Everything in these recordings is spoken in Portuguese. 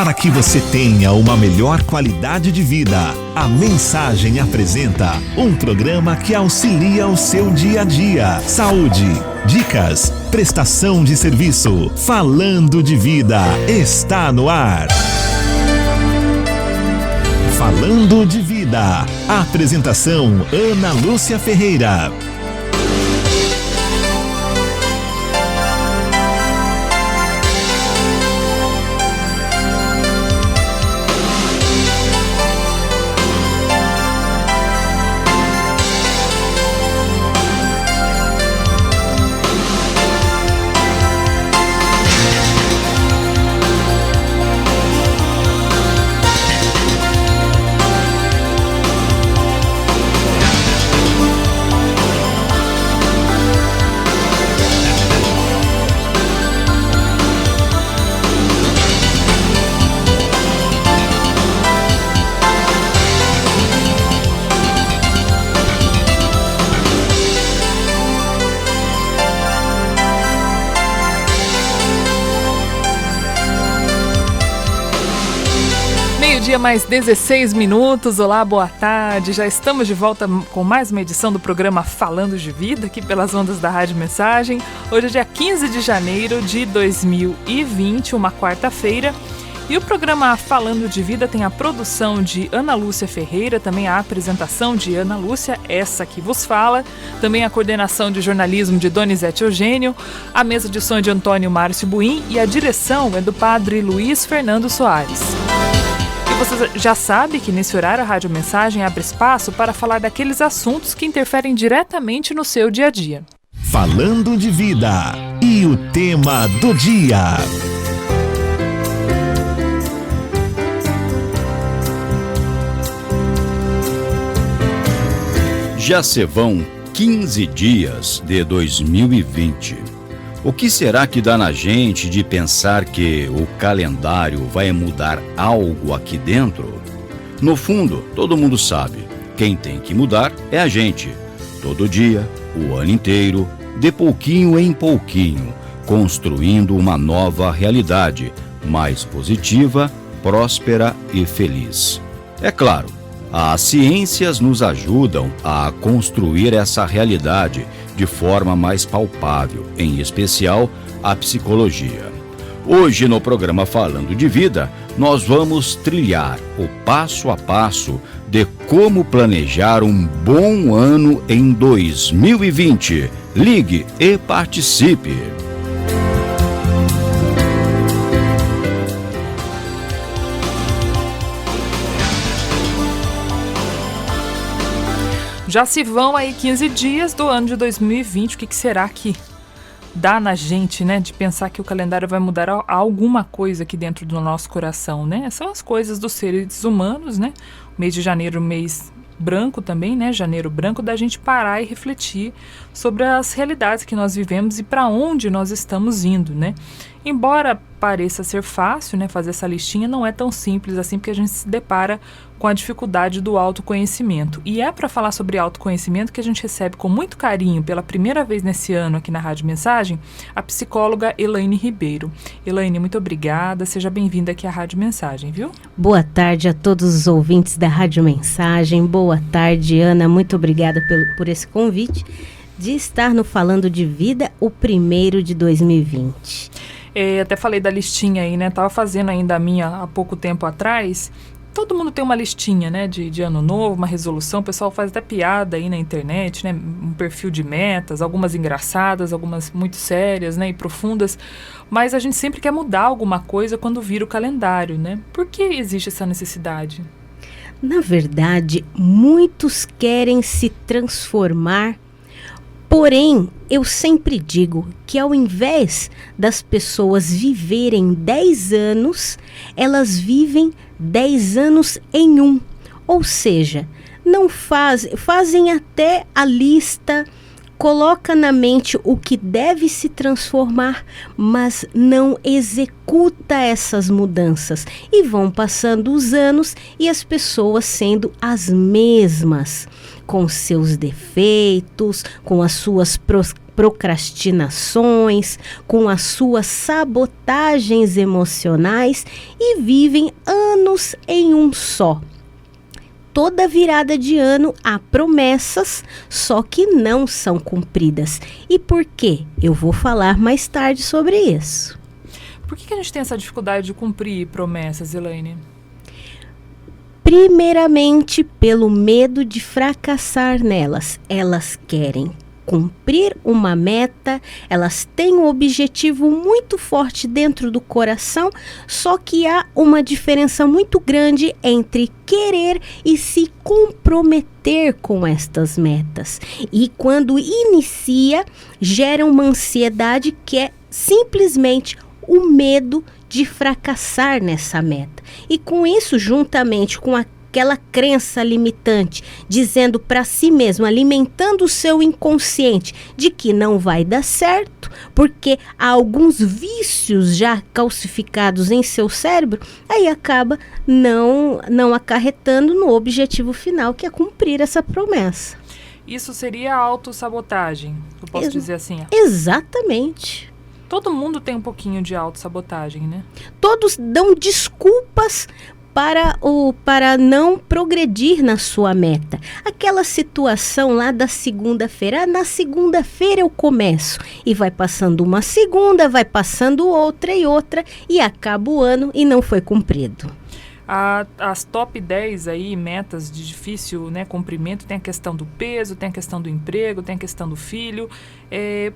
Para que você tenha uma melhor qualidade de vida, a Mensagem apresenta um programa que auxilia o seu dia a dia. Saúde, dicas, prestação de serviço. Falando de Vida está no ar. Falando de Vida. Apresentação: Ana Lúcia Ferreira. Dia mais 16 minutos, olá, boa tarde, já estamos de volta com mais uma edição do programa Falando de Vida, aqui pelas ondas da Rádio Mensagem. Hoje é dia 15 de janeiro de 2020, uma quarta-feira, e o programa Falando de Vida tem a produção de Ana Lúcia Ferreira, também a apresentação de Ana Lúcia, essa que vos fala, também a coordenação de jornalismo de Donizete Eugênio, a mesa de som de Antônio Márcio Buim e a direção é do padre Luiz Fernando Soares. Você já sabe que nesse horário a Rádio Mensagem abre espaço para falar daqueles assuntos que interferem diretamente no seu dia a dia. Falando de Vida e o tema do dia. Já se vão 15 dias de 2020. O que será que dá na gente de pensar que o calendário vai mudar algo aqui dentro? No fundo, todo mundo sabe, quem tem que mudar é a gente. Todo dia, o ano inteiro, de pouquinho em pouquinho, construindo uma nova realidade, mais positiva, próspera e feliz. É claro, as ciências nos ajudam a construir essa realidade de forma mais palpável, em especial a psicologia. Hoje, no programa Falando de Vida, nós vamos trilhar o passo a passo de como planejar um bom ano em 2020. Ligue e participe! Já se vão aí 15 dias do ano de 2020, o que será que dá na gente, né, de pensar que o calendário vai mudar alguma coisa aqui dentro do nosso coração, né? São as coisas dos seres humanos, né? O mês de janeiro, mês branco também, né? Janeiro branco, da gente parar e refletir sobre as realidades que nós vivemos e para onde nós estamos indo, né? Embora pareça ser fácil, né, fazer essa listinha, não é tão simples assim, porque a gente se depara com a dificuldade do autoconhecimento. E é para falar sobre autoconhecimento que a gente recebe com muito carinho, pela primeira vez nesse ano aqui na Rádio Mensagem, a psicóloga Elaine Ribeiro. Elaine, muito obrigada, seja bem-vinda aqui à Rádio Mensagem, viu? Boa tarde a todos os ouvintes da Rádio Mensagem, boa tarde, Ana, muito obrigada por esse convite de estar no Falando de Vida, o primeiro de 2020. Até falei da listinha aí, né? Tava fazendo ainda a minha há pouco tempo atrás. Todo mundo tem uma listinha, né? De ano novo, uma resolução. O pessoal faz até piada aí na internet, né? Um perfil de metas, algumas engraçadas, algumas muito sérias, né? E profundas. Mas a gente sempre quer mudar alguma coisa quando vira o calendário, né? Por que existe essa necessidade? Na verdade, muitos querem se transformar. Porém, eu sempre digo que ao invés das pessoas viverem 10 anos, elas vivem 10 anos em um. Ou seja, não fazem até a lista, coloca na mente o que deve se transformar, mas não executa essas mudanças. E vão passando os anos e as pessoas sendo as mesmas, com seus defeitos, com as suas procrastinações, com as suas sabotagens emocionais e vivem anos em um só. Toda virada de ano há promessas, só que não são cumpridas. E por quê? Eu vou falar mais tarde sobre isso. Por que a gente tem essa dificuldade de cumprir promessas, Elaine? Primeiramente, pelo medo de fracassar nelas. Elas querem cumprir uma meta, elas têm um objetivo muito forte dentro do coração, só que há uma diferença muito grande entre querer e se comprometer com estas metas. E quando inicia, gera uma ansiedade que é simplesmente o medo de fracassar nessa meta. E com isso, juntamente com aquela crença limitante, dizendo para si mesmo, alimentando o seu inconsciente de que não vai dar certo, porque há alguns vícios já calcificados em seu cérebro, aí acaba não acarretando no objetivo final, que é cumprir essa promessa. Isso seria autossabotagem, eu posso dizer assim? Exatamente. Todo mundo tem um pouquinho de autossabotagem, né? Todos dão desculpas para não progredir na sua meta. Aquela situação lá da segunda-feira, na segunda-feira eu começo, e vai passando uma segunda, vai passando outra, e acaba o ano e não foi cumprido. As top 10 aí, metas de difícil, né, cumprimento, tem a questão do peso, tem a questão do emprego, tem a questão do filho.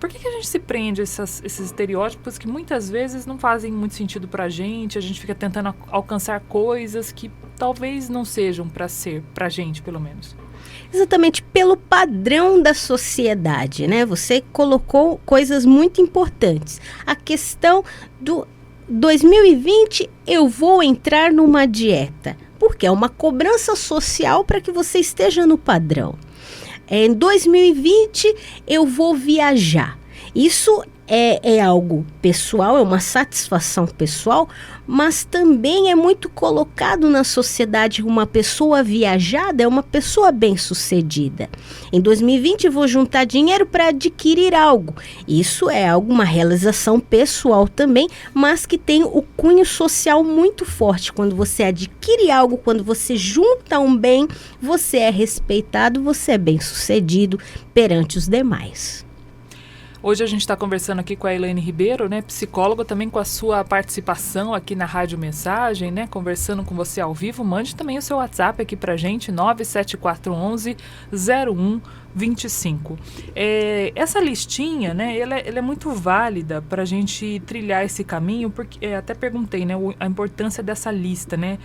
Por que a gente se prende a esses estereótipos que muitas vezes não fazem muito sentido pra gente? A gente fica tentando alcançar coisas que talvez não sejam para ser, pra gente pelo menos. Exatamente, pelo padrão da sociedade, né? Você colocou coisas muito importantes. A questão do 2020 eu vou entrar numa dieta, porque é uma cobrança social para que você esteja no padrão. Em 2020 eu vou viajar. Isso é algo pessoal, é uma satisfação pessoal, mas também é muito colocado na sociedade. Uma pessoa viajada é uma pessoa bem-sucedida. Em 2020 eu vou juntar dinheiro para adquirir algo. Isso é uma realização pessoal também, mas que tem o cunho social muito forte. Quando você adquire algo, quando você junta um bem, você é respeitado, você é bem-sucedido perante os demais. Hoje a gente está conversando aqui com a Elaine Ribeiro, né, psicóloga, também com a sua participação aqui na Rádio Mensagem, né, conversando com você ao vivo. Mande também o seu WhatsApp aqui pra gente, 97411-0125. Essa listinha, né, ela é muito válida para a gente trilhar esse caminho, porque até perguntei, né, a importância dessa lista, né.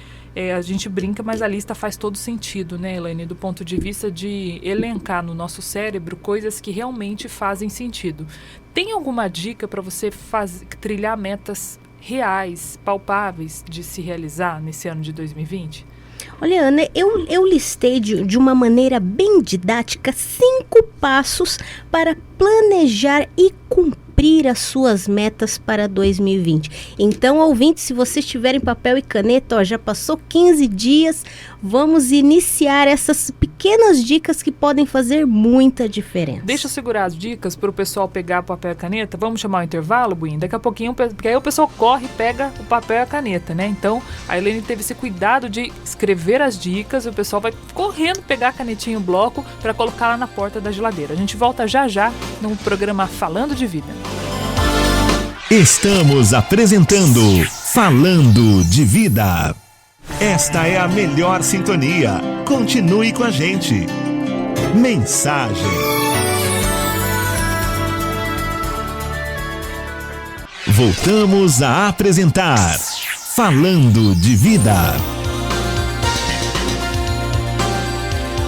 A gente brinca, mas a lista faz todo sentido, né, Elaine, do ponto de vista de elencar no nosso cérebro coisas que realmente fazem sentido. Tem alguma dica para você trilhar metas reais, palpáveis de se realizar nesse ano de 2020? Olha, Ana, eu listei de uma maneira bem didática 5 passos para planejar e cumprir as suas metas para 2020. Então, ouvintes, se vocês tiverem papel e caneta, já passou 15 dias, vamos iniciar essas pequenas dicas que podem fazer muita diferença. Deixa eu segurar as dicas para o pessoal pegar papel e caneta. Vamos chamar o intervalo, Buim? Daqui a pouquinho, porque aí o pessoal corre e pega o papel e a caneta, né? Então, a Elaine teve esse cuidado de escrever as dicas e o pessoal vai correndo pegar a canetinha e o bloco para colocar lá na porta da geladeira. A gente volta já no programa Falando de Vida. Estamos apresentando Falando de Vida. Esta é a melhor sintonia. Continue com a gente. Mensagem. Voltamos a apresentar Falando de Vida.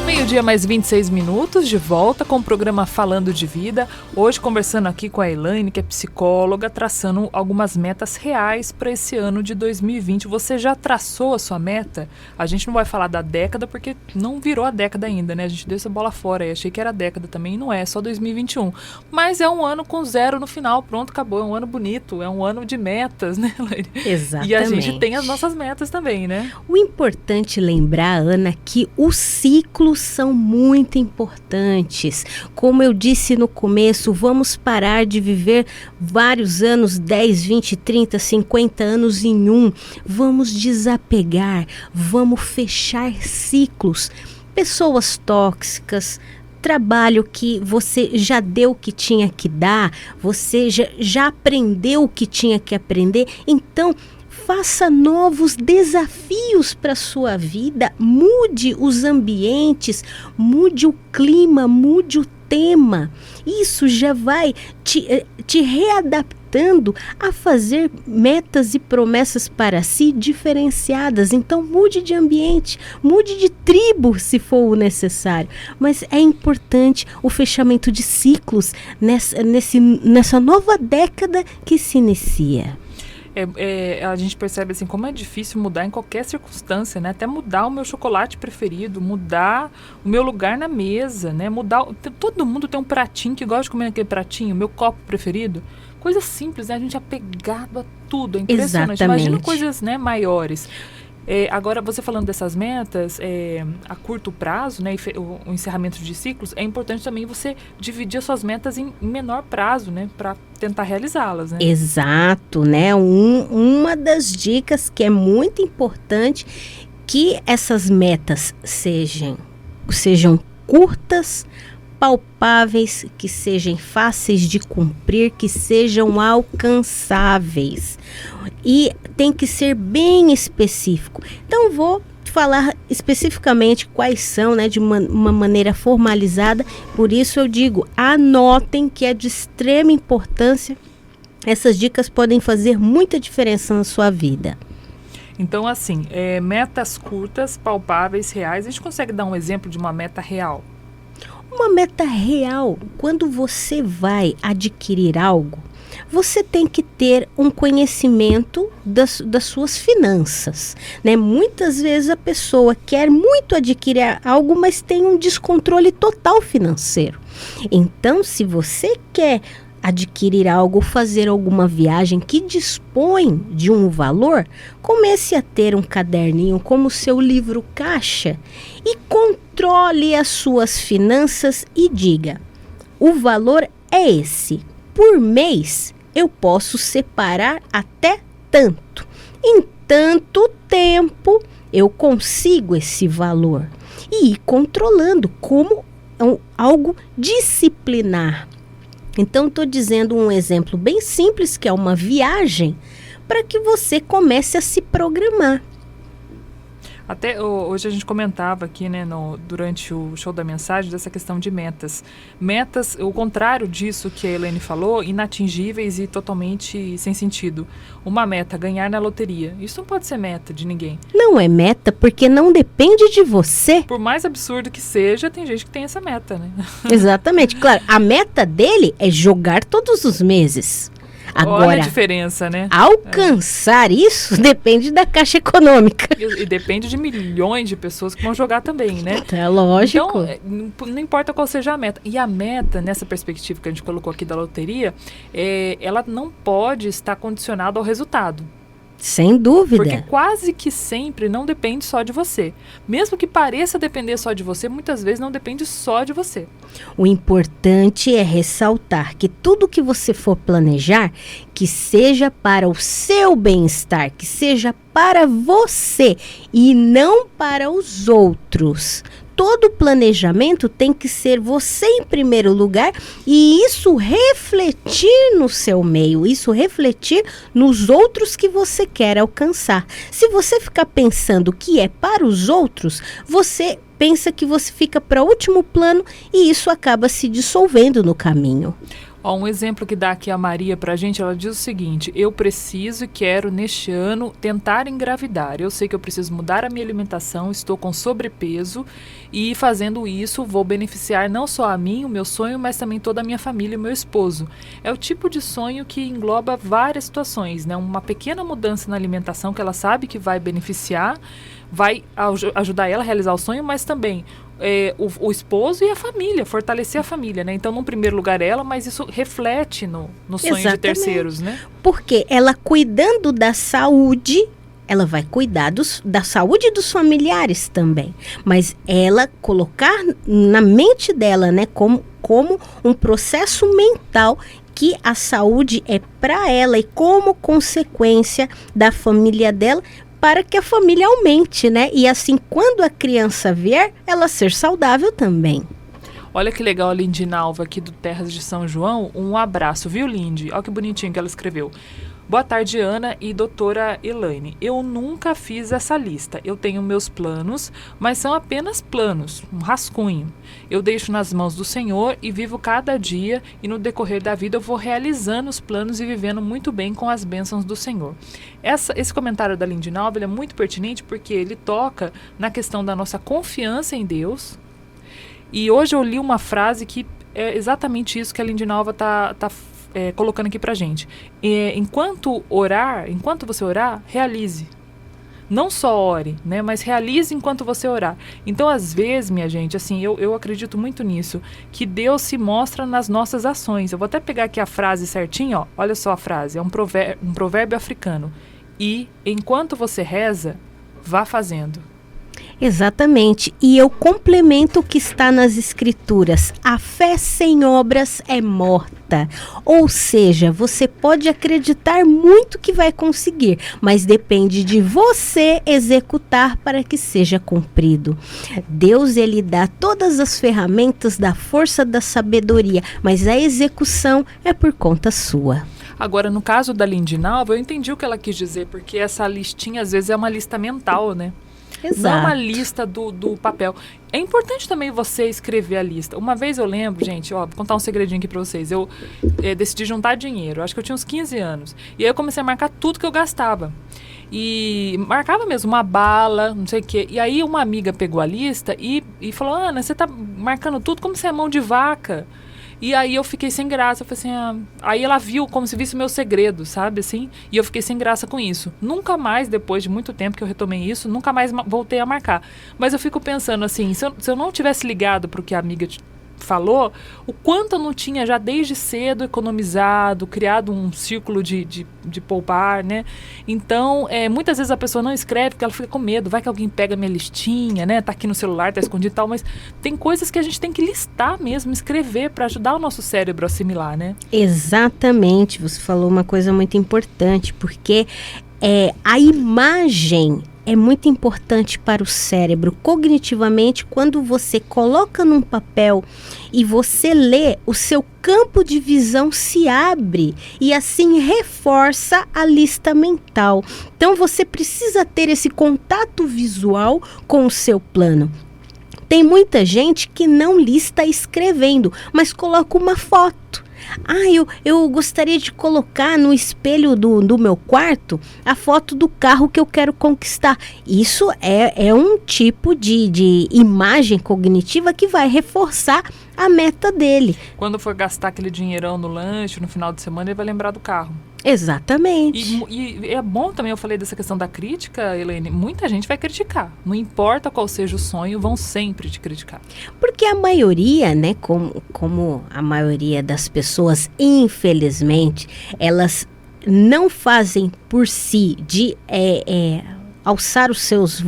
Meio-dia mais 26 minutos, de volta com o programa Falando de Vida. Hoje conversando aqui com a Elaine, que é psicóloga, traçando algumas metas reais para esse ano de 2020. Você já traçou a sua meta? A gente não vai falar da década porque não virou a década ainda, né? A gente deu essa bola fora aí, achei que era a década também, não é, só 2021. Mas é um ano com 0 no final, pronto, acabou. É um ano bonito, é um ano de metas, né, Elaine? Exatamente. E a gente tem as nossas metas também, né? O importante lembrar, Ana, que os ciclos são muito importantes. Como eu disse no começo, vamos parar de viver vários anos, 10, 20, 30, 50 anos em um. Vamos desapegar, vamos fechar ciclos. Pessoas tóxicas, trabalho que você já deu o que tinha que dar, você já aprendeu o que tinha que aprender, então faça novos desafios para a sua vida, mude os ambientes, mude o clima, mude o tema. Isso já vai te readaptando a fazer metas e promessas para si diferenciadas. Então mude de ambiente, mude de tribo se for o necessário. Mas é importante o fechamento de ciclos nessa nova década que se inicia. A gente percebe assim como é difícil mudar em qualquer circunstância, né? Até mudar o meu chocolate preferido, mudar o meu lugar na mesa, né? Todo mundo tem um pratinho que gosta de comer naquele pratinho, meu copo preferido. Coisa simples, né? A gente é apegado a tudo, é impressionante. Exatamente. Imagina coisas, né, maiores. Agora, você falando dessas metas, a curto prazo, né, o encerramento de ciclos, é importante também você dividir as suas metas em menor prazo, né, para tentar realizá-las, né? Exato, né? Uma das dicas que é muito importante que essas metas sejam curtas, palpáveis, que sejam fáceis de cumprir, que sejam alcançáveis. E tem que ser bem específico. Então vou falar especificamente quais são, né, de uma maneira formalizada. Por isso eu digo, anotem que é de extrema importância. Essas dicas podem fazer muita diferença na sua vida. Então, assim, metas curtas, palpáveis, reais. A gente consegue dar um exemplo de uma meta real? Uma meta real, quando você vai adquirir algo, você tem que ter um conhecimento das suas finanças, né? Muitas vezes a pessoa quer muito adquirir algo, mas tem um descontrole total financeiro. Então, se você quer adquirir algo, fazer alguma viagem que dispõe de um valor, comece a ter um caderninho como seu livro caixa e controle as suas finanças e diga: o valor é esse. Por mês eu posso separar até tanto. Em tanto tempo eu consigo esse valor. E ir controlando como algo disciplinar. Então, estou dizendo um exemplo bem simples, que é uma viagem, para que você comece a se programar. Até hoje a gente comentava aqui, né, durante o show da mensagem, dessa questão de metas. Metas, o contrário disso que a Elaine falou, inatingíveis e totalmente sem sentido. Uma meta, ganhar na loteria. Isso não pode ser meta de ninguém. Não é meta porque não depende de você. Por mais absurdo que seja, tem gente que tem essa meta, né? Exatamente. Claro, a meta dele é jogar todos os meses. Agora, olha a diferença, né? Alcançar isso depende da Caixa Econômica. E depende de milhões de pessoas que vão jogar também, né? É lógico. Então, não importa qual seja a meta. E a meta, nessa perspectiva que a gente colocou aqui da loteria, ela não pode estar condicionada ao resultado. Sem dúvida. Porque quase que sempre não depende só de você. Mesmo que pareça depender só de você, muitas vezes não depende só de você. O importante é ressaltar que tudo que você for planejar, que seja para o seu bem-estar, que seja para você e não para os outros. Todo planejamento tem que ser você em primeiro lugar e isso refletir no seu meio, isso refletir nos outros que você quer alcançar. Se você ficar pensando que é para os outros, você pensa que você fica para o último plano e isso acaba se dissolvendo no caminho. Um exemplo que dá aqui a Maria pra gente, ela diz o seguinte: eu preciso e quero neste ano tentar engravidar. Eu sei que eu preciso mudar a minha alimentação, estou com sobrepeso e fazendo isso vou beneficiar não só a mim, o meu sonho, mas também toda a minha família e o meu esposo. É o tipo de sonho que engloba várias situações, né? Uma pequena mudança na alimentação que ela sabe que vai beneficiar, vai ajudar ela a realizar o sonho, mas também o esposo e a família, fortalecer a família, né? Então, no primeiro lugar ela, mas isso reflete no sonho de terceiros, né? Porque ela cuidando da saúde, ela vai cuidar da saúde dos familiares também. Mas ela colocar na mente dela, né, como um processo mental que a saúde é para ela e como consequência da família dela, para que a família aumente, né? E assim, quando a criança vier, ela ser saudável também. Olha que legal a Lindinalva aqui do Terras de São João. Um abraço, viu, Lindy? Olha que bonitinho que ela escreveu. Boa tarde, Ana e doutora Elaine. Eu nunca fiz essa lista. Eu tenho meus planos, mas são apenas planos, um rascunho. Eu deixo nas mãos do Senhor e vivo cada dia, e no decorrer da vida eu vou realizando os planos e vivendo muito bem com as bênçãos do Senhor. Esse comentário da Lindinalva é muito pertinente porque ele toca na questão da nossa confiança em Deus. E hoje eu li uma frase que é exatamente isso que a Lindinalva está colocando aqui pra gente. Enquanto você orar, realize. Não só ore, né, mas realize enquanto você orar. Então, às vezes, minha gente, assim, eu acredito muito nisso, que Deus se mostra nas nossas ações. Eu vou até pegar aqui a frase certinho, ó. Olha só a frase, é um provérbio africano. E enquanto você reza, vá fazendo. Exatamente, e eu complemento o que está nas escrituras: a fé sem obras é morta, ou seja, você pode acreditar muito que vai conseguir, mas depende de você executar para que seja cumprido. Deus, ele dá todas as ferramentas da força da sabedoria, mas a execução é por conta sua. Agora, no caso da Lindinalva, eu entendi o que ela quis dizer, porque essa listinha às vezes é uma lista mental, né? Exato. Não uma lista do papel. É importante também você escrever a lista. Uma vez eu lembro, gente, vou contar um segredinho aqui pra vocês. Eu decidi juntar dinheiro, acho que eu tinha uns 15 anos. E aí eu comecei a marcar tudo que eu gastava. E marcava mesmo uma bala, não sei o quê. E aí uma amiga pegou a lista e falou: Ana, você tá marcando tudo como se é mão de vaca. E aí eu fiquei sem graça, eu falei assim, aí ela viu como se visse o meu segredo, sabe, assim, e eu fiquei sem graça com isso. Nunca mais, depois de muito tempo que eu retomei isso, nunca mais voltei a marcar. Mas eu fico pensando assim, se eu não tivesse ligado pro que a amiga falou, o quanto eu não tinha já desde cedo economizado, criado um círculo de poupar, né? Então, muitas vezes a pessoa não escreve porque ela fica com medo, vai que alguém pega minha listinha, né? Tá aqui no celular, tá escondido e tal, mas tem coisas que a gente tem que listar mesmo, escrever para ajudar o nosso cérebro a assimilar, né? Exatamente, você falou uma coisa muito importante, porque a imagem é muito importante para o cérebro. Cognitivamente, quando você coloca num papel e você lê, o seu campo de visão se abre e assim reforça a lista mental. Então você precisa ter esse contato visual com o seu plano. Tem muita gente que não lista escrevendo, mas coloca uma foto. Eu gostaria de colocar no espelho do meu quarto a foto do carro que eu quero conquistar. Isso é um tipo de imagem cognitiva que vai reforçar a meta dele. Quando for gastar aquele dinheirão no lanche, no final de semana, ele vai lembrar do carro. Exatamente. E é bom também, eu falei dessa questão da crítica, Elaine, muita gente vai criticar. Não importa qual seja o sonho, vão sempre te criticar. Porque a maioria, né, como a maioria das pessoas, infelizmente, elas não fazem por si de alçar os seus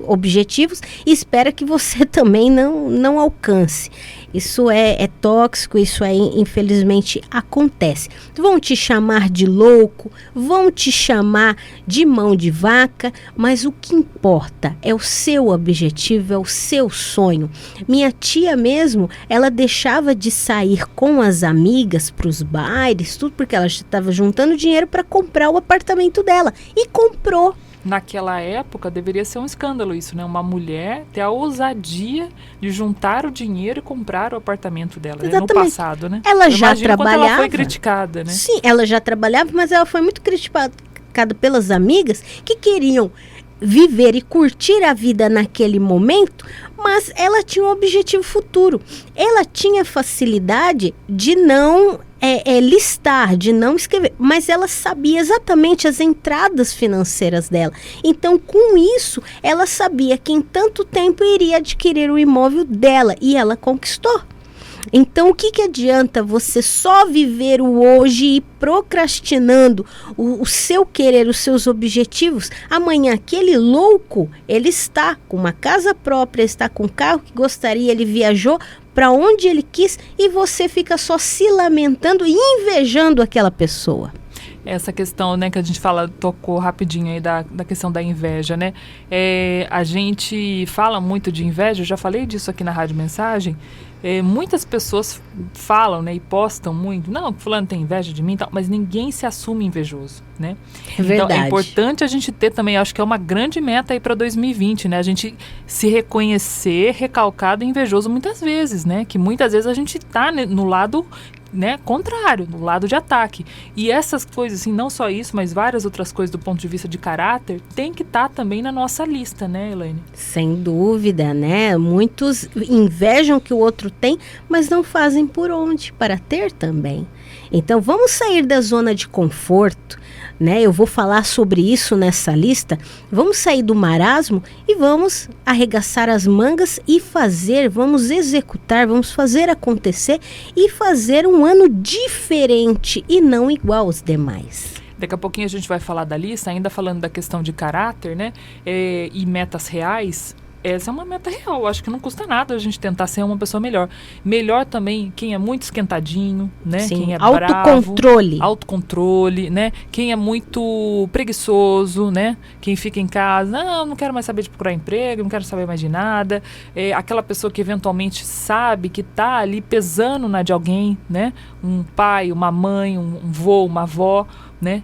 objetivos e espera que você também não alcance. Isso é tóxico, isso aí infelizmente acontece. Vão te chamar de louco, vão te chamar de mão de vaca, mas o que importa é o seu objetivo, é o seu sonho. Minha tia mesmo, ela deixava de sair com as amigas para os bailes, tudo porque ela estava juntando dinheiro para comprar o apartamento dela e comprou. Naquela época, deveria ser um escândalo isso, né? Uma mulher ter a ousadia de juntar o dinheiro e comprar o apartamento dela, né? No passado, né? Ela já trabalhava. Ela foi criticada, né? Sim, ela já trabalhava, mas ela foi muito criticada pelas amigas que queriam viver e curtir a vida naquele momento, mas ela tinha um objetivo futuro. Ela tinha facilidade de não listar, de não escrever, mas ela sabia exatamente as entradas financeiras dela. Então, com isso, ela sabia que em tanto tempo iria adquirir o imóvel dela e ela conquistou. Então, o que adianta você só viver o hoje e procrastinando o seu querer, os seus objetivos? Amanhã, aquele louco, ele está com uma casa própria, está com um carro que gostaria, ele viajou para onde ele quis e você fica só se lamentando e invejando aquela pessoa. Essa questão, né, que a gente tocou rapidinho aí da questão da inveja, né? A gente fala muito de inveja, eu já falei disso aqui na Rádio Mensagem. Muitas pessoas falam, né, e postam muito, não, fulano tem inveja de mim e tal, mas ninguém se assume invejoso, né? É verdade. Então é importante a gente ter também, acho que é uma grande meta aí para 2020, né? A gente se reconhecer recalcado e invejoso muitas vezes, né? Que muitas vezes a gente tá, né, no lado, né, contrário, no lado de ataque. E essas coisas, assim, não só isso, mas várias outras coisas do ponto de vista de caráter, tem que estar também na nossa lista, né, Elaine? Sem dúvida, né? Muitos invejam que o outro tem, mas não fazem por onde para ter também. Então, vamos sair da zona de conforto, né? Eu vou falar sobre isso nessa lista. Vamos sair do marasmo e vamos arregaçar as mangas e vamos executar, vamos fazer acontecer e fazer um ano diferente e não igual aos demais. Daqui a pouquinho a gente vai falar da lista, ainda falando da questão de caráter, né? E metas reais. Essa é uma meta real, acho que não custa nada a gente tentar ser uma pessoa melhor. Melhor também quem é muito esquentadinho, né? Sim, quem é autocontrole, né? Quem é muito preguiçoso, né? Quem fica em casa, não quero mais saber de procurar emprego, não quero saber mais de nada. Aquela pessoa que eventualmente sabe que está ali pesando na de alguém, né? Um pai, uma mãe, um vô, uma avó, né?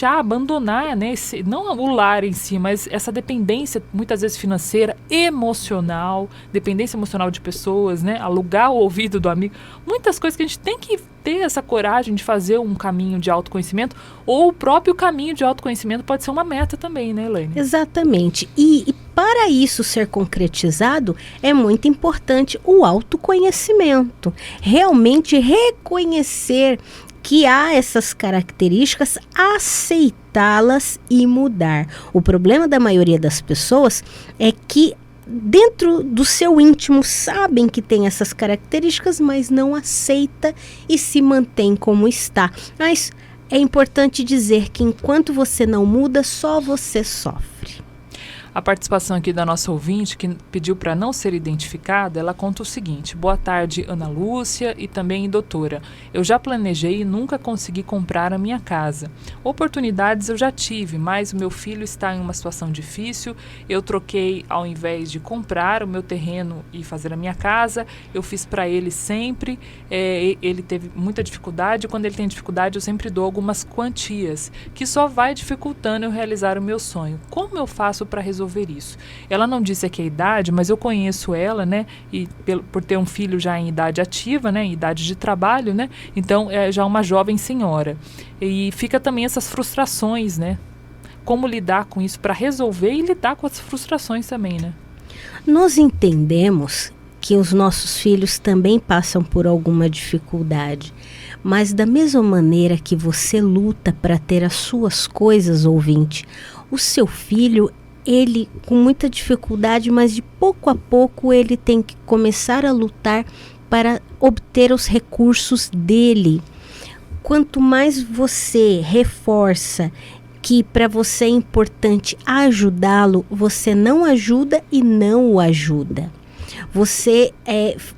Abandonar, né? Não o lar em si, mas essa dependência, muitas vezes financeira, emocional, dependência emocional de pessoas, né? Alugar o ouvido do amigo. Muitas coisas que a gente tem que ter essa coragem de fazer um caminho de autoconhecimento, ou o próprio caminho de autoconhecimento pode ser uma meta também, né, Elaine? Exatamente. E para isso ser concretizado, é muito importante o autoconhecimento. Realmente reconhecer que há essas características, aceitá-las e mudar. O problema da maioria das pessoas é que dentro do seu íntimo sabem que tem essas características, mas não aceita e se mantém como está. Mas é importante dizer que enquanto você não muda, só você sofre. A participação aqui da nossa ouvinte, que pediu para não ser identificada, ela conta o seguinte: boa tarde, Ana Lúcia e também doutora. Eu já planejei e nunca consegui comprar a minha casa. Oportunidades eu já tive, mas o meu filho está em uma situação difícil. Eu troquei, ao invés de comprar o meu terreno e fazer a minha casa, eu fiz para ele sempre. Ele teve muita dificuldade. Quando ele tem dificuldade, eu sempre dou algumas quantias, que só vai dificultando eu realizar o meu sonho. Como eu faço para resolver isso? Ela não disse aqui a idade, mas eu conheço ela, né? E por ter um filho já em idade ativa, né? Em idade de trabalho, né? Então é já uma jovem senhora. E fica também essas frustrações, né? Como lidar com isso para resolver e lidar com as frustrações também, né? Nós entendemos que os nossos filhos também passam por alguma dificuldade, mas da mesma maneira que você luta para ter as suas coisas, ouvinte, o seu filho, ele com muita dificuldade, mas de pouco a pouco ele tem que começar a lutar para obter os recursos dele. Quanto mais você reforça que para você é importante ajudá-lo, você não ajuda e não o ajuda. Você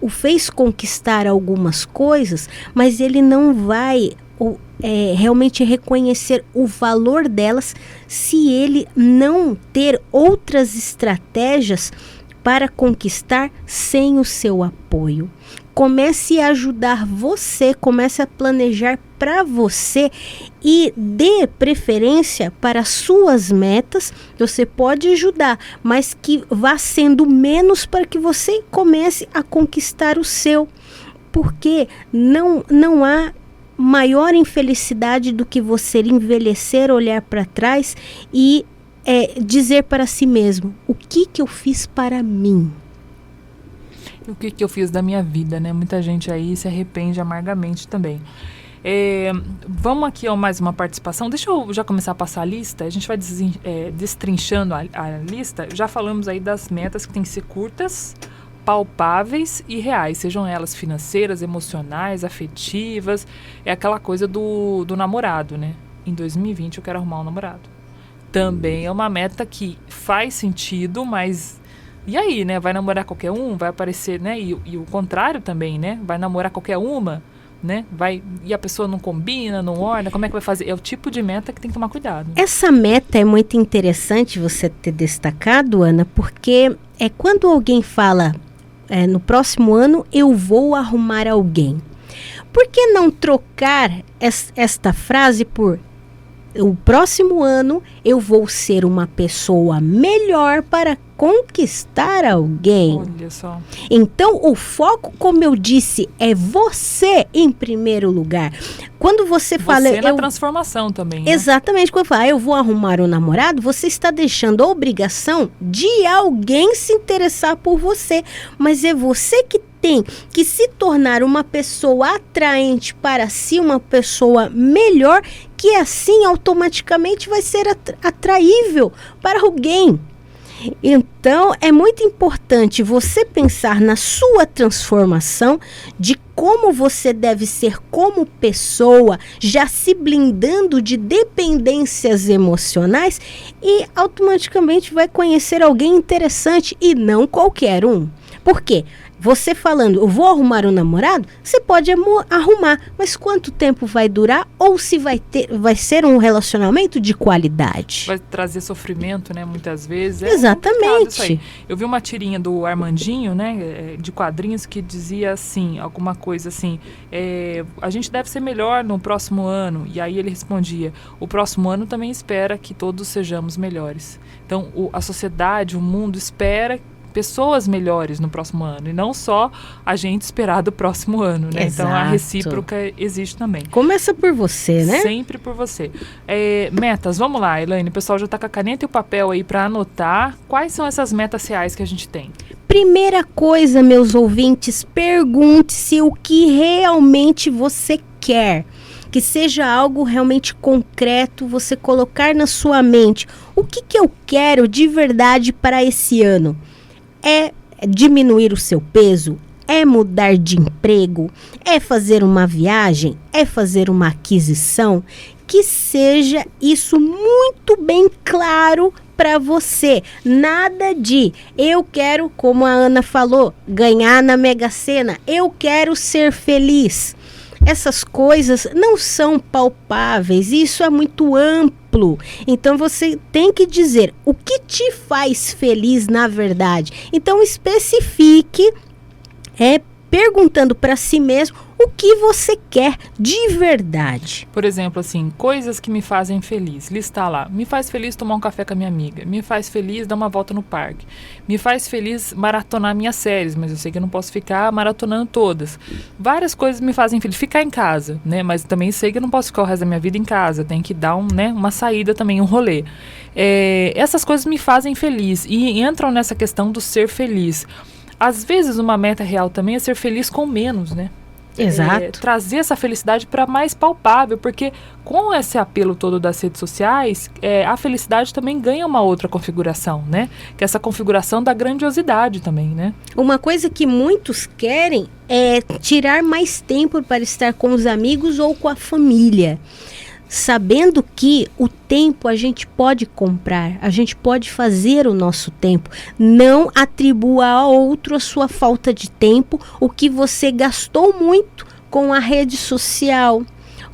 o fez conquistar algumas coisas, mas ele não vai realmente reconhecer o valor delas se ele não ter outras estratégias para conquistar sem o seu apoio. Comece a ajudar você, comece a planejar para você e dê preferência para suas metas. Você pode ajudar, mas que vá sendo menos para que você comece a conquistar o seu. Porque não há maior infelicidade do que você envelhecer, olhar para trás e dizer para si mesmo: o que eu fiz para mim? O que eu fiz da minha vida, né? Muita gente aí se arrepende amargamente também. Vamos aqui a mais uma participação. Deixa eu já começar a passar a lista. A gente vai destrinchando a lista. Já falamos aí das metas que tem que ser curtas, palpáveis e reais, sejam elas financeiras, emocionais, afetivas. É aquela coisa do namorado, né? Em 2020 eu quero arrumar um namorado. Também é uma meta que faz sentido, mas e aí, né? Vai namorar qualquer um? Vai aparecer, né? E o contrário também, né? Vai namorar qualquer uma, né? E a pessoa não combina, não orna, como é que vai fazer? É o tipo de meta que tem que tomar cuidado. Essa meta é muito interessante você ter destacado, Ana, porque é quando alguém fala, no próximo ano eu vou arrumar alguém. Por que não trocar esta frase por o próximo ano eu vou ser uma pessoa melhor para conquistar alguém? Olha só. Então, o foco, como eu disse, é você em primeiro lugar. Quando você fala... Você na transformação também, né? Exatamente. Quando fala, eu vou arrumar um namorado, você está deixando a obrigação de alguém se interessar por você. Mas é você que tem que se tornar uma pessoa atraente para si, uma pessoa melhor, que assim automaticamente vai ser atraível para alguém. Então, é muito importante você pensar na sua transformação, de como você deve ser como pessoa, já se blindando de dependências emocionais, e automaticamente vai conhecer alguém interessante e não qualquer um. Por quê? Você falando, eu vou arrumar um namorado, você pode arrumar, mas quanto tempo vai durar? Ou se vai ser um relacionamento de qualidade? Vai trazer sofrimento, né, muitas vezes. Exatamente. Isso aí. Eu vi uma tirinha do Armandinho, né, de quadrinhos, que dizia assim, alguma coisa assim, a gente deve ser melhor no próximo ano. E aí ele respondia, o próximo ano também espera que todos sejamos melhores. Então, a sociedade, o mundo espera pessoas melhores no próximo ano, e não só a gente esperar do próximo ano, né? Exato. Então a recíproca existe também. Começa por você, né? Sempre por você. Metas, vamos lá, Elaine, o pessoal já está com a caneta e o papel aí para anotar. Quais são essas metas reais que a gente tem? Primeira coisa, meus ouvintes, pergunte-se o que realmente você quer. Que seja algo realmente concreto, você colocar na sua mente o que eu quero de verdade para esse ano. É diminuir o seu peso? É mudar de emprego? É fazer uma viagem? É fazer uma aquisição? Que seja isso muito bem claro para você. Nada de eu quero, como a Ana falou, ganhar na Mega Sena. Eu quero ser feliz. Essas coisas não são palpáveis, isso é muito amplo. Então você tem que dizer o que te faz feliz na verdade. Então especifique, perguntando para si mesmo o que você quer de verdade. Por exemplo, assim, coisas que me fazem feliz. Listar lá. Me faz feliz tomar um café com a minha amiga. Me faz feliz dar uma volta no parque. Me faz feliz maratonar minhas séries, mas eu sei que eu não posso ficar maratonando todas. Várias coisas me fazem feliz. Ficar em casa, né? Mas também sei que eu não posso ficar o resto da minha vida em casa. Tem que dar uma saída também, um rolê. Essas coisas me fazem feliz e entram nessa questão do ser feliz. Às vezes uma meta real também é ser feliz com menos, né? Exato. Trazer essa felicidade para mais palpável, porque com esse apelo todo das redes sociais, a felicidade também ganha uma outra configuração, né? Que é essa configuração da grandiosidade também, né? Uma coisa que muitos querem é tirar mais tempo para estar com os amigos ou com a família. Sabendo que o tempo a gente pode comprar, a gente pode fazer o nosso tempo. Não atribua a outro a sua falta de tempo, o que você gastou muito com a rede social,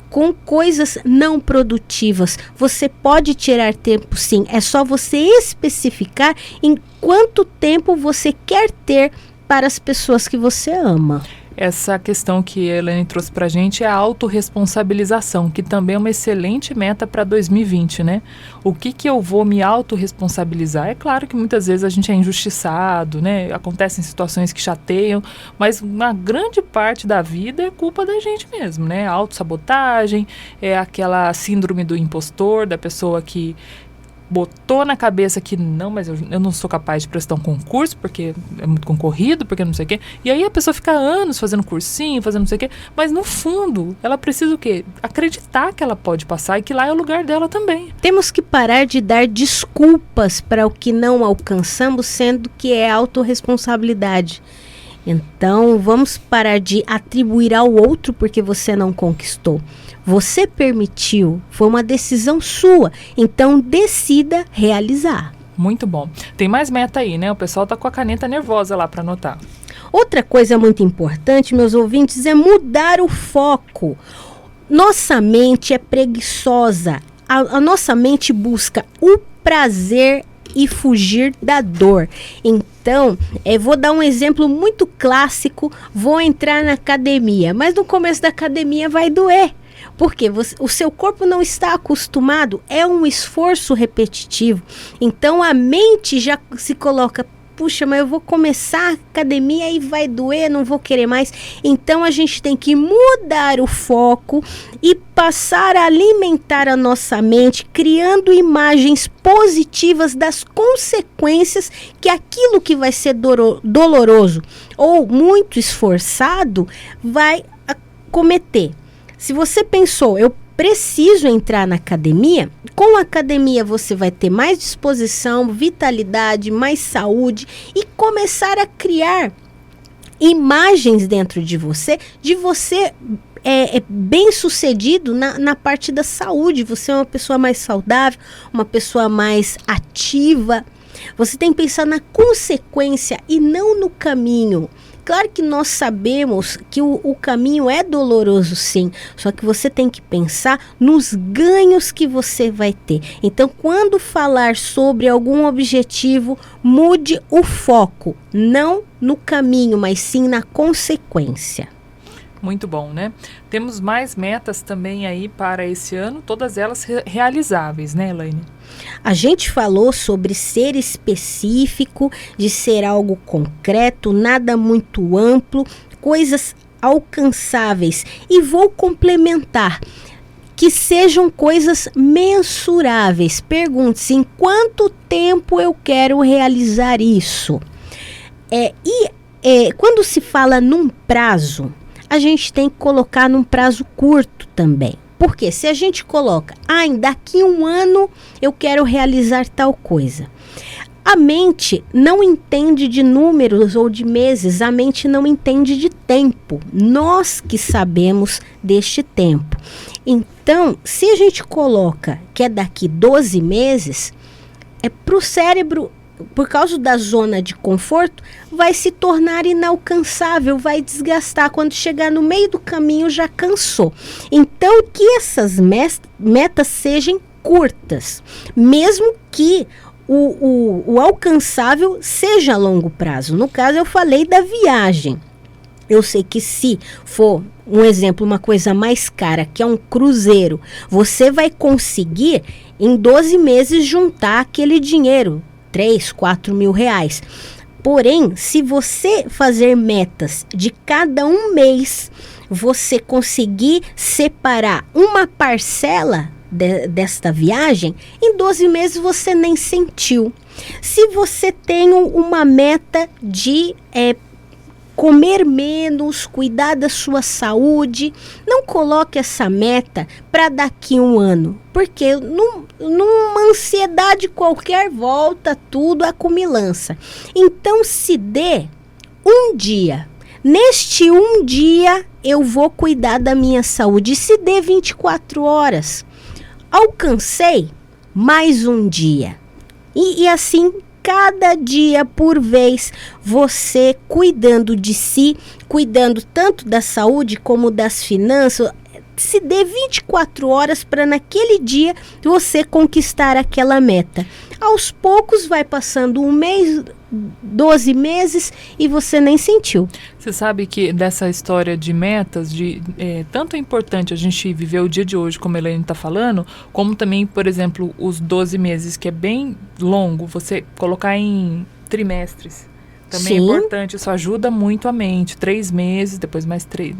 com coisas não produtivas. Você pode tirar tempo sim, é só você especificar em quanto tempo você quer ter para as pessoas que você ama. Essa questão que a Elaine trouxe para a gente é a autorresponsabilização, que também é uma excelente meta para 2020, né? O que eu vou me autorresponsabilizar? É claro que muitas vezes a gente é injustiçado, né? Acontecem situações que chateiam, mas uma grande parte da vida é culpa da gente mesmo, né? A autossabotagem, é aquela síndrome do impostor, da pessoa que botou na cabeça que não, mas eu não sou capaz de prestar um concurso porque é muito concorrido, porque não sei o quê. E aí a pessoa fica anos fazendo cursinho, fazendo não sei o quê, mas no fundo ela precisa o quê? Acreditar que ela pode passar e que lá é o lugar dela também. Temos que parar de dar desculpas para o que não alcançamos, sendo que é autorresponsabilidade. Então, vamos parar de atribuir ao outro porque você não conquistou. Você permitiu, foi uma decisão sua. Então, decida realizar. Muito bom. Tem mais meta aí, né? O pessoal tá com a caneta nervosa lá para anotar. Outra coisa muito importante, meus ouvintes, é mudar o foco. Nossa mente é preguiçosa. A nossa mente busca o prazer e fugir da dor. Então, vou dar um exemplo muito clássico. Vou entrar na academia, mas no começo da academia vai doer. Porque o seu corpo não está acostumado, é um esforço repetitivo. Então a mente já se coloca, puxa, mas eu vou começar a academia e vai doer, não vou querer mais. Então a gente tem que mudar o foco e passar a alimentar a nossa mente, criando imagens positivas das consequências que aquilo que vai ser doloroso ou muito esforçado vai cometer. Se você pensou, eu preciso entrar na academia, com a academia você vai ter mais disposição, vitalidade, mais saúde e começar a criar imagens dentro de você bem sucedido na parte da saúde. Você é uma pessoa mais saudável, uma pessoa mais ativa. Você tem que pensar na consequência e não no caminho. Claro que nós sabemos que o caminho é doloroso, sim. Só que você tem que pensar nos ganhos que você vai ter. Então, quando falar sobre algum objetivo, mude o foco. Não no caminho, mas sim na consequência. Muito bom, né? Temos mais metas também aí para esse ano, todas elas realizáveis, né, Elaine? A gente falou sobre ser específico, de ser algo concreto, nada muito amplo, coisas alcançáveis. E vou complementar, que sejam coisas mensuráveis. Pergunte-se, em quanto tempo eu quero realizar isso? Quando se fala num prazo, a gente tem que colocar num prazo curto também. Porque se a gente coloca, daqui 1 ano eu quero realizar tal coisa. A mente não entende de números ou de meses, a mente não entende de tempo. Nós que sabemos deste tempo. Então, se a gente coloca que é daqui 12 meses, para o cérebro, por causa da zona de conforto, vai se tornar inalcançável, vai desgastar. Quando chegar no meio do caminho, já cansou. Então, que essas metas sejam curtas, mesmo que o alcançável seja a longo prazo. No caso, eu falei da viagem. Eu sei que se for, um exemplo, uma coisa mais cara, que é um cruzeiro, você vai conseguir, em 12 meses, juntar aquele dinheiro, 3, 4 mil reais. Porém, se você fazer metas de cada um mês, você conseguir separar uma parcela desta viagem, em 12 meses você nem sentiu. Se você tem uma meta de comer menos, cuidar da sua saúde, não coloque essa meta para daqui 1 ano, porque numa ansiedade qualquer volta tudo a cumilança. Então se dê um dia. Neste um dia eu vou cuidar da minha saúde. Se dê 24 horas. Alcancei mais um dia. E assim, cada dia por vez, você cuidando de si, cuidando tanto da saúde como das finanças. Se dê 24 horas para naquele dia você conquistar aquela meta. Aos poucos vai passando 1 mês, 12 meses e você nem sentiu. Você sabe que dessa história de metas, tanto é importante a gente viver o dia de hoje, como a Elaine está falando, como também, por exemplo, os 12 meses, que é bem longo, você colocar em trimestres. Também é Sim. importante, isso ajuda muito a mente. 3 meses, depois mais 3.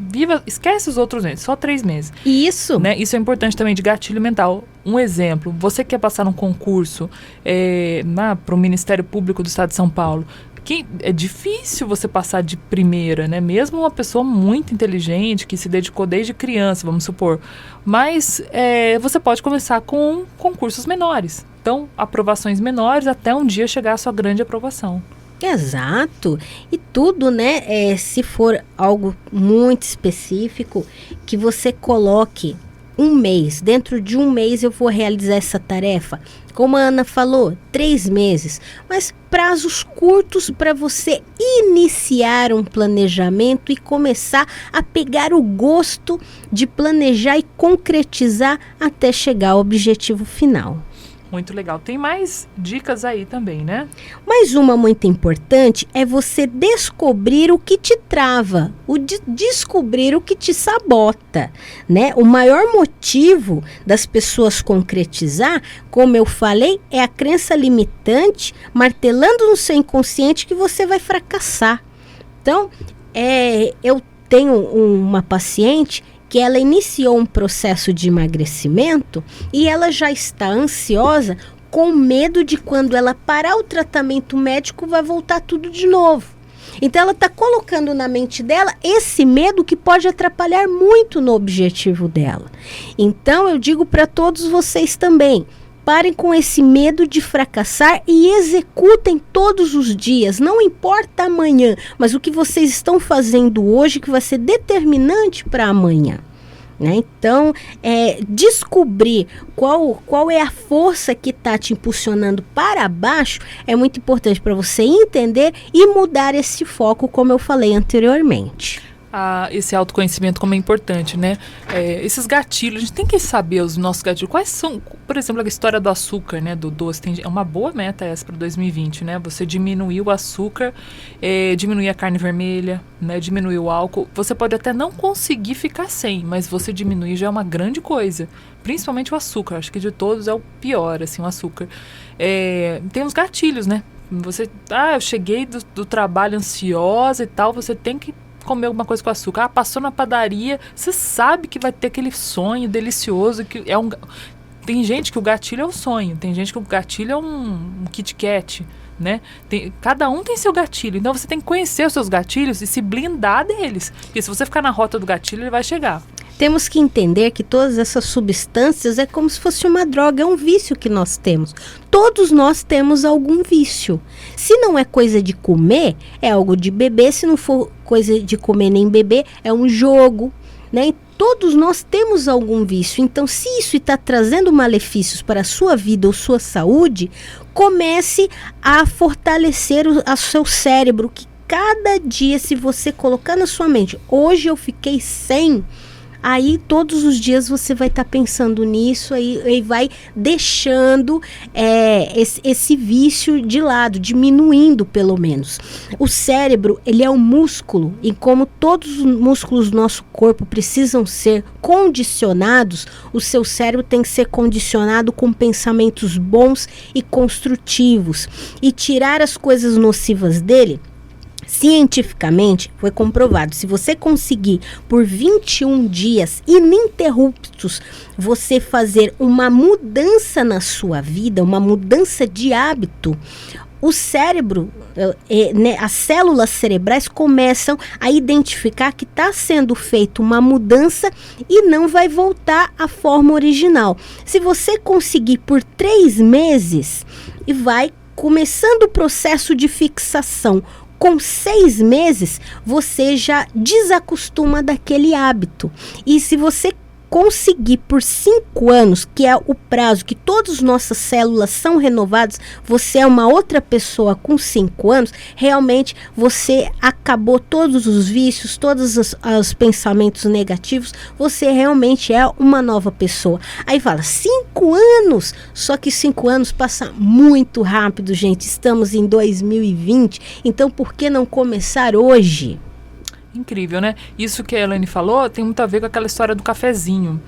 Esquece os outros meses, só 3 meses. Isso. Né? Isso é importante também de gatilho mental. Um exemplo, você quer passar num concurso para o Ministério Público do Estado de São Paulo, que é difícil você passar de primeira, né? Mesmo uma pessoa muito inteligente, que se dedicou desde criança, vamos supor. Mas você pode começar com concursos menores. Então, aprovações menores até um dia chegar à sua grande aprovação. Exato. E tudo, né? Se for algo muito específico, que você coloque um mês. Dentro de um mês eu vou realizar essa tarefa. Como a Ana falou, 3 meses. Mas prazos curtos para você iniciar um planejamento e começar a pegar o gosto de planejar e concretizar até chegar ao objetivo final. Muito legal. Tem mais dicas aí também, né? Mas uma muito importante é você descobrir o que te trava, descobrir o que te sabota, né? O maior motivo das pessoas concretizar, como eu falei, é a crença limitante martelando no seu inconsciente que você vai fracassar. Então, eu tenho uma paciente que ela iniciou um processo de emagrecimento e ela já está ansiosa com medo de quando ela parar o tratamento médico vai voltar tudo de novo. Então ela está colocando na mente dela esse medo que pode atrapalhar muito no objetivo dela. Então eu digo para todos vocês também, parem com esse medo de fracassar e executem todos os dias, não importa amanhã, mas o que vocês estão fazendo hoje que vai ser determinante para amanhã. Né? Então, descobrir qual é a força que está te impulsionando para baixo é muito importante para você entender e mudar esse foco, como eu falei anteriormente. Esse autoconhecimento como é importante, né? Esses gatilhos, a gente tem que saber os nossos gatilhos. Quais são, por exemplo, a história do açúcar, né? Do doce. É uma boa meta essa para 2020, né? Você diminuir o açúcar, diminuir a carne vermelha, né? Diminuir o álcool. Você pode até não conseguir ficar sem, mas você diminuir já é uma grande coisa. Principalmente o açúcar. Acho que de todos é o pior, assim, o açúcar. Tem os gatilhos, né? Eu cheguei do trabalho ansiosa e tal, você tem que comer alguma coisa com açúcar. Passou na padaria, você sabe que vai ter aquele sonho delicioso que tem gente que o gatilho é o sonho, tem gente que o gatilho é um Kit Kat, né? Cada um tem seu gatilho, então você tem que conhecer os seus gatilhos e se blindar deles, porque se você ficar na rota do gatilho, ele vai chegar. Temos que entender que todas essas substâncias é como se fosse uma droga, é um vício que nós temos. Todos nós temos algum vício. Se não é coisa de comer, é algo de beber. Se não for coisa de comer nem beber, é um jogo, né? E todos nós temos algum vício. Então, se isso está trazendo malefícios para a sua vida ou sua saúde, comece a fortalecer o seu cérebro, que cada dia, se você colocar na sua mente, hoje eu fiquei sem... Aí todos os dias você vai estar pensando nisso e vai deixando esse vício de lado, diminuindo pelo menos. O cérebro, ele é um músculo e como todos os músculos do nosso corpo precisam ser condicionados, o seu cérebro tem que ser condicionado com pensamentos bons e construtivos e tirar as coisas nocivas dele. Cientificamente foi comprovado, se você conseguir por 21 dias ininterruptos você fazer uma mudança na sua vida, uma mudança de hábito, o cérebro, as células cerebrais começam a identificar que está sendo feita uma mudança e não vai voltar à forma original. Se você conseguir por 3 meses e vai começando o processo de fixação, com 6 meses, você já desacostuma daquele hábito. E se você conseguir por 5 anos, que é o prazo que todas as nossas células são renovadas, você é uma outra pessoa com 5 anos, realmente você acabou todos os vícios, todos os pensamentos negativos, você realmente é uma nova pessoa. Aí fala, 5 anos? Só que 5 anos passa muito rápido, gente. Estamos em 2020, então por que não começar hoje? Incrível, né? Isso que a Elaine falou tem muito a ver com aquela história do cafezinho.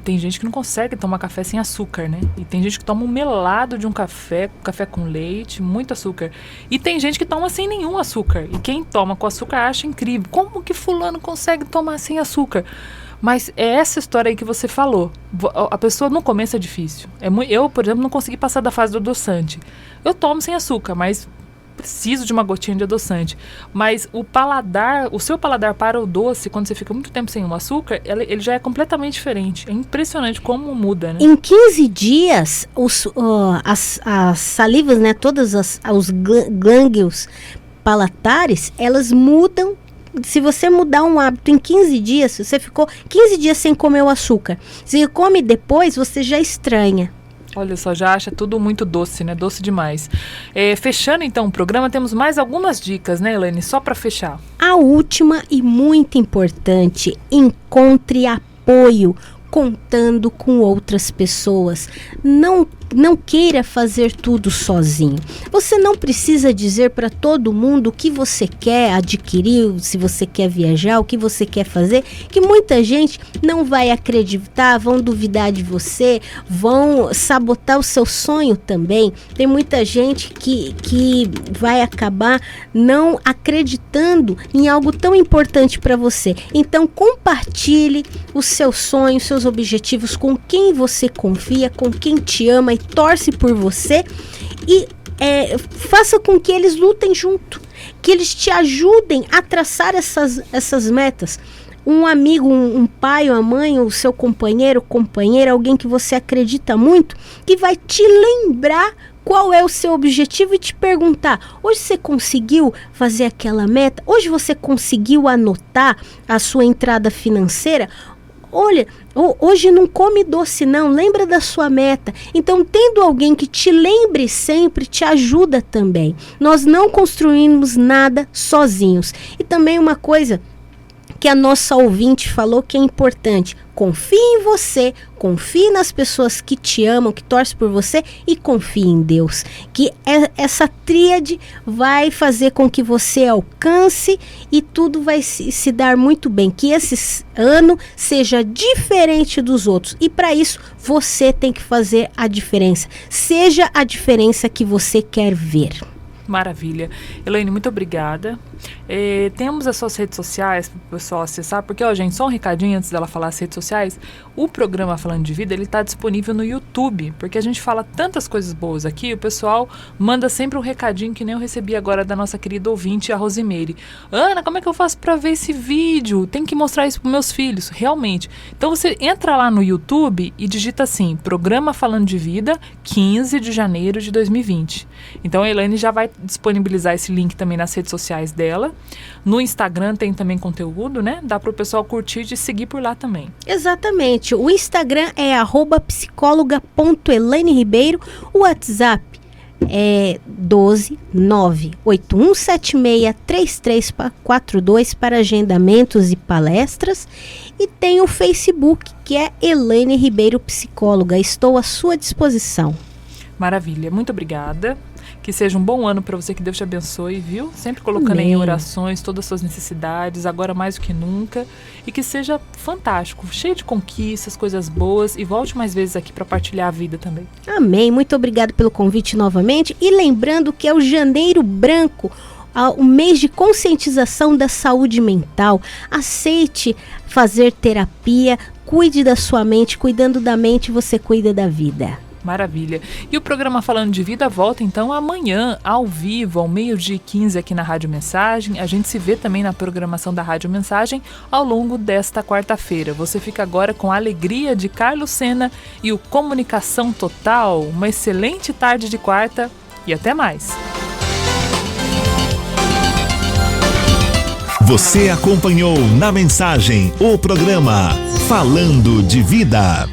Tem gente que não consegue tomar café sem açúcar, né? E tem gente que toma um melado de um café com leite, muito açúcar. E tem gente que toma sem nenhum açúcar. E quem toma com açúcar acha incrível. Como que fulano consegue tomar sem açúcar? Mas é essa história aí que você falou. A pessoa no começo é difícil. Eu, por exemplo, não consegui passar da fase do adoçante. Eu tomo sem açúcar, mas preciso de uma gotinha de adoçante. Mas o seu paladar para o doce, quando você fica muito tempo sem o açúcar, ele já é completamente diferente. É impressionante como muda, né? Em 15 dias, as salivas, né, todos os glândulos palatares, elas mudam. Se você mudar um hábito em 15 dias, você ficou 15 dias sem comer o açúcar. Se come depois, você já estranha. Olha só, já acha tudo muito doce, né? Doce demais. Fechando então o programa, temos mais algumas dicas, né, Elaine? Só para fechar. A última e muito importante, encontre apoio contando com outras pessoas. Não queira fazer tudo sozinho. Você não precisa dizer para todo mundo o que você quer adquirir, se você quer viajar, o que você quer fazer, que muita gente não vai acreditar, vão duvidar de você, vão sabotar o seu sonho também. Tem muita gente que vai acabar não acreditando em algo tão importante para você. Então compartilhe os seus sonhos, seus objetivos com quem você confia, com quem te ama e torce por você, e faça com que eles lutem junto, que eles te ajudem a traçar essas metas. Um amigo, um pai, uma mãe, o seu companheiro, companheira, alguém que você acredita muito, que vai te lembrar qual é o seu objetivo e te perguntar: hoje você conseguiu fazer aquela meta? Hoje você conseguiu anotar a sua entrada financeira? Olha, hoje não come doce não, lembra da sua meta. Então, tendo alguém que te lembre sempre, te ajuda também. Nós não construímos nada sozinhos. E também uma coisa que a nossa ouvinte falou que é importante: confie em você, confie nas pessoas que te amam, que torcem por você, e confie em Deus. Que essa tríade vai fazer com que você alcance e tudo vai se dar muito bem. Que esse ano seja diferente dos outros. E para isso, você tem que fazer a diferença. Seja a diferença que você quer ver. Maravilha. Elaine, muito obrigada. Temos as suas redes sociais para o pessoal acessar, porque, gente, só um recadinho antes dela falar as redes sociais. O programa Falando de Vida, ele está disponível no YouTube, porque a gente fala tantas coisas boas aqui, o pessoal manda sempre um recadinho, que nem eu recebi agora da nossa querida ouvinte, a Rosimeire. Ana, como é que eu faço para ver esse vídeo? Tem que mostrar isso para meus filhos, realmente. Então você entra lá no YouTube e digita assim: Programa Falando de Vida, 15 de janeiro de 2020. Então a Elaine já vai disponibilizar esse link também nas redes sociais dela. No Instagram tem também conteúdo, né? Dá para o pessoal curtir e seguir por lá também. Exatamente. O Instagram é @psicóloga.elaine.ribeiro. O WhatsApp é 12981763342 para agendamentos e palestras. E tem o Facebook, que é Elaine Ribeiro Psicóloga. Estou à sua disposição. Maravilha. Muito obrigada. Que seja um bom ano para você, que Deus te abençoe, viu? Sempre colocando Amém. em orações todas as suas necessidades, agora mais do que nunca. E que seja fantástico, cheio de conquistas, coisas boas. E volte mais vezes aqui para partilhar a vida também. Amém. Muito obrigado pelo convite novamente. E lembrando que é o Janeiro Branco, o mês de conscientização da saúde mental. Aceite fazer terapia, cuide da sua mente. Cuidando da mente, você cuida da vida. Maravilha. E o programa Falando de Vida volta então amanhã, ao vivo, ao 12h15 aqui na Rádio Mensagem. A gente se vê também na programação da Rádio Mensagem ao longo desta quarta-feira. Você fica agora com a alegria de Carlos Sena e o Comunicação Total. Uma excelente tarde de quarta e até mais. Você acompanhou na Mensagem o programa Falando de Vida.